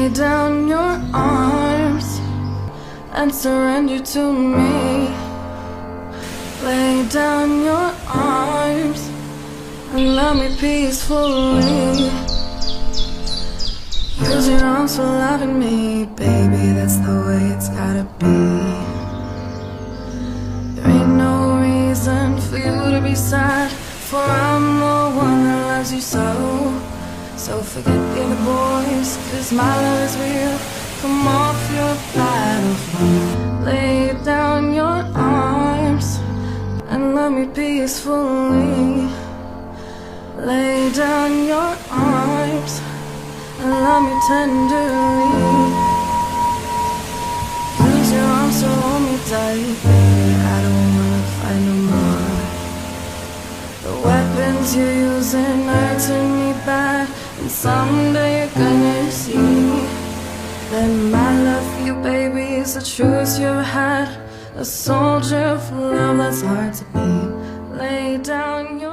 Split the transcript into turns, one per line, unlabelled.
Lay down your arms and surrender to me. Lay down your arms and love me peacefully. Use your arms for loving me, baby, that's the way it's gotta be. There ain't no reason for you to be sad, for I'm the one that loves you so. So forget the other boys, cause my love is real. Come off your battlefield. Lay down your arms and love me peacefully. Lay down your arms and love me tenderly. Use your arms to hold me tight, baby, I don't wanna fight no more. The weapons you're using are hurting me bad, and someday you're gonna see that my love for you, baby, is the truest you ever had. A soldier for love that's hard to be. Lay down your